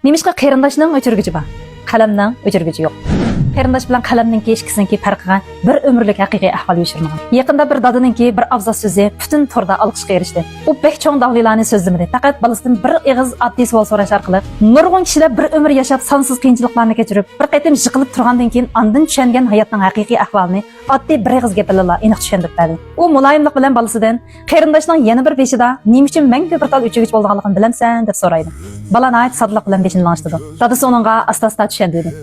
Немishqa qarindoshning o'chirgichi bor, qalamning o'chirgichi yo'q. Qarindosh bilan qalamninki ikkisiniki farqiga bir umrlik haqiqiy ahvol yashirmagan. Yaqinda bir dadaninki bir afzal so'zi butun turda olqishga erishdi. U bek cho'ng davlilarni so'zlamadi. Faqat balasidan bir ig'iz oddiy savol so'rash orqali nurg'un kishilar bir umr yashab sonsiz qiyinchiliklarni kechirib, bir qatim yiqilib turgandan keyin ondan tushungan hayotning haqiqiy ahvolini oddiy bir ig'iz gap bilan aniq tushundirib berdi. U muloyimlik bilan balasidan qarindoshning yana bir beshida nima uchun menga bir tal o'chirgich bo'lganligini bilamsan deb so'raydi. Bala nayt sodliq bilan beshini langishtirdi. Dadasi uningga asta-asta tushundirdi.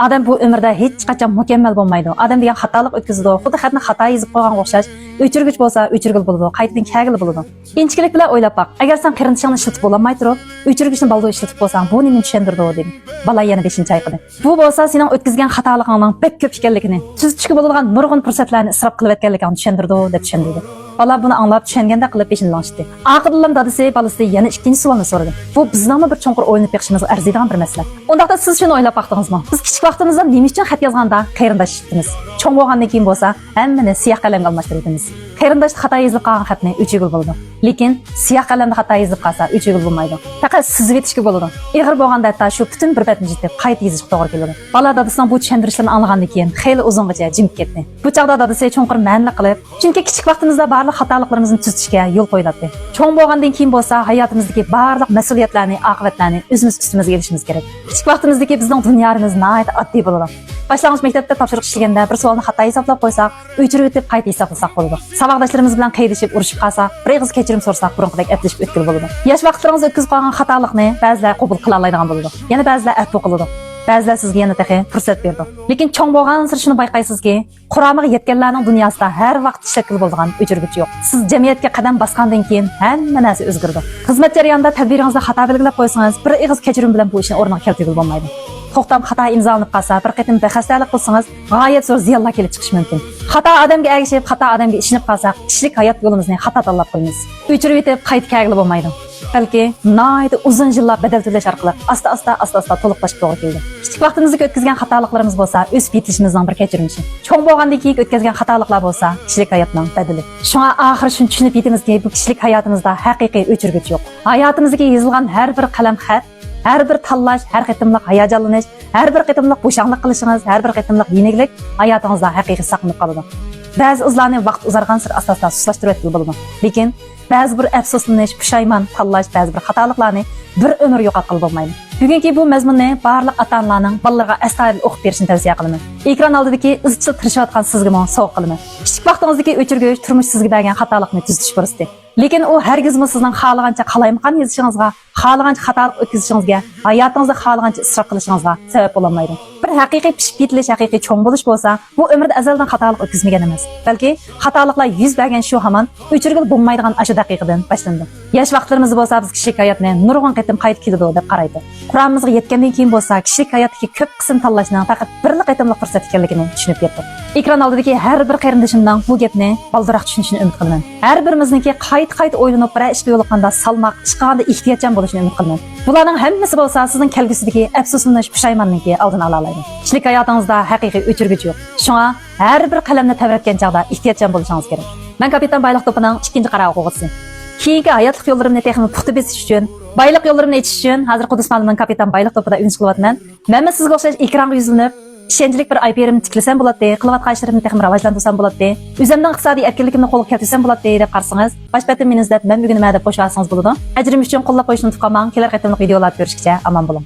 Adam bu ömürdə heç qachon mukammal bo'lmaydi. Adam degan xatolik o'tkazadi. Xuddi xatni xato yozib qo'ygan o'xshash. O'chirgich bo'lsa, o'chirgil bo'ladi. Qaytadan kagil bo'ladi. Inchkilik bilan o'ylab boq. Agar sen qarindishingni ishlatib bo'lmay turib, o'chirgichni baldo ishlatib qo'ysang, bu nima tushundirdi dedi. Bala yana 5-chayqidi. Bu bo'lsa, sening o'tkazgan xatoligingning bek ko'p ekanligini, tuzishga bo'ladigan nurg'un fursatlarni isrof qilib o'tganligini tushundirdi deb tushundirdi. Bala buni anglab tushunganda qilib beshini langishdi. Aqillam dadasi balasi yana ikkinchi savolni so'radi. Bu bizning bir cho'nqur o'yinib beqishimizga arziydigan bir masala. Undaqda siz shuni o'ylab baqdingizmi? Biz kichik vaqtimizda nima uchun xat yozganda qarindosh ishlatamiz? Cho'ng bo'lgandan keyin bo'lsa, hammani siyoh qalamga almashtiramiz. Qarindosh xato yozib qolgan xatni o'chirgil bo'ladi. Lekin siyoh qalamda xato yozib qolsa, o'chirgil bo'lmaydi. Faqat sizib etishga bo'ladi. Ig'ir bo'lganda hatto shu butun bir betni jitib qayta yozish to'g'ri keladi. Bala dadasining bu tushuntirishlarni anglagandan keyin xeyli uzungacha jimib ketdi. Bu chaqda dadasi cho'nqur ma'ni qilib, chunki kichik vaqtimizda barliq xatoliklarimizni tuzishga yo'l qo'yiladi. Cho'ng bo'lgandan keyin bo'lsa, hayotimizdagi barliq mas'uliyatlarni, oqibatlarni o'zimiz ustimizga olishimiz kerak. Kichik vaqtimizdagi bizning dunyomiz nihoyat oddiy bo'ladi. Boshlang'ich maktabda topshiriq ishlaganda bir savolni xato hisoblab qo'ysak, o'chirib o'tib qayta hisoblasak bo'ladi. Saboqdoshlarimiz bilan qaydishib urushib qolsak, bir ig'iz kechirim so'rasak, burunqidek atlashib o'tkil bo'ladi. Yosh vaqtlaringiz o'tkazib qolgan xatolikni ba'zilar qabul qila oladigan bo'ladi. Yana ba'zilar afv qiladi. Ba'zilar sizga yana taxi fursat berdi. Lekin cho'ng bo'lgan sir shuni bayqaysizki, Qur'onga yetganlarning dunyosida har vaqt shakl bo'lgan o'chirgich yo'q. Siz jamiyatga qadam bosgandan keyin hamma narsa o'zgardi. Xizmat jarayonida tadbiringizda xato belgilab qo'ysangiz, bir ig'iz kechirim bilan bu ishni o'rniga keltirib bo'lmaydi. To'xtam xato imzolanib qolsa, bir qatim bexastalik qilsangiz, g'oyat zo'r ziyonlar kelib chiqishi mumkin. Xato odamga ergashib, xato odamga ishinib qolsak, kishilik hayot yo'limizni xato tanlab qo'yamiz. O'chirib etib qayta kagil bo'lmaydi. Balki nihoyat uzun yillar badal to'lash orqali asta-asta to'liqlashib to'g'ri keldi. Kichik vaqtimizda o'tkazgan xatoliklarimiz bo'lsa, o'sib yetishimizning bir kechirimishi. Cho'ng bo'lgandan keyin o'tkazgan xatoliklar bo'lsa, kishilik hayotning badali. Shunga oxir shuni tushunib yetimizki, bu kishilik hayotimizda haqiqiy o'chirgich yo'q. Hayotimizga yozilgan har bir qalam xat, har bir tanlash, har qitimliq hayajonlanish, har bir qitimliq bo'shanlik qilishingiz, har bir qitimliq yeniglik hayotingizda haqiqiy saqlanib qoladi. Ba'zi o'zlarni vaqt uzargan sir asosida suslashtirib bo'ladi. Lekin ba'zi bir afsuslanish, pushaymon tanlash, ba'zi bir xatoliklarni bir umr yo'qotib bo'lmaydi. Bugungi bu mazmunni barliq ota-onalarning bolalarga astoydil o'qib berishni tavsiya qilaman. Ekran oldidagi izchil tirishayotgan sizga men sovg'a qilaman. Kichik vaqtingizdagi o'chirgich turmush sizga bergan xatolikni tuzatish fursati. Lekin u hargizmi sizning xohlagancha qalaymaqan yozishingizga, xohlagancha xatolik o'tkazishingizga, hayotingizda xohlagancha isrof qilishingizga sabab bo'lmaydi. Bir haqiqiy pishib yetilish, haqiqiy cho'ng bo'lish bo'lsa, bu umrda azaldan xatolik o'tkazmagan emas. Balki xatoliklar yuz bergan shu hamon o'chirgil bo'lmaydigan ashu daqiqadan boshlandi. Yosh vaqtlarimiz bo'lsa, biz kishilik hayotni nurg'un qatim qaytib keladi deb qaraydi. Qur'onimizga yetgandan keyin bo'lsa, kishilik hayotdagi ko'p qism tanlashning faqat bir qatimlik fursat ekanligini tushunib yetdik. Ekran oldidagi har bir qarindishimdan bu gapni baldiroq tushunishini umid qilaman. Har birimizniki qayta o'ylanib bir ishga yo'liqqanda salmoq, ish qilganda ehtiyotchan bo'lishini umid qilaman. Bularning hammasi bo'lsa, sizning kelgusidagi afsuslanish, pushaymonlikni oldini ola oladi. Kishilik hayotingizda haqiqiy o'chirgich yo'q. Shunga har bir qalamni tavratgan chaqda ehtiyotchan bo'lishingiz kerak. Men kapitan Bayliq to'pining 2-qara o'quvchisi. Keyingi hayotlik yo'llarimni texnik puxta besish uchun, bayliq yo'llarimni echish uchun hozir Qudus ma'lumotning kapitan Bayliq to'pida urinib qilyapman. Men sizga o'xshash ekronga yuzlanib, ishonchlik bir IP'imni tiklasam bo'ladi, qilayotgan ishlarimni texnik rivojlantirsam bo'ladi, o'zimning iqtisodiy erkinligimni qo'lga keltirsam bo'ladi deb qarasangiz, boshqatim meni izlab, men bugun nima deb qo'shsangiz bo'ladi. Ajrim uchun qo'llab qo'yishni unutmang. Kelar qatimliq videolar ko'rishgacha omon bo'ling.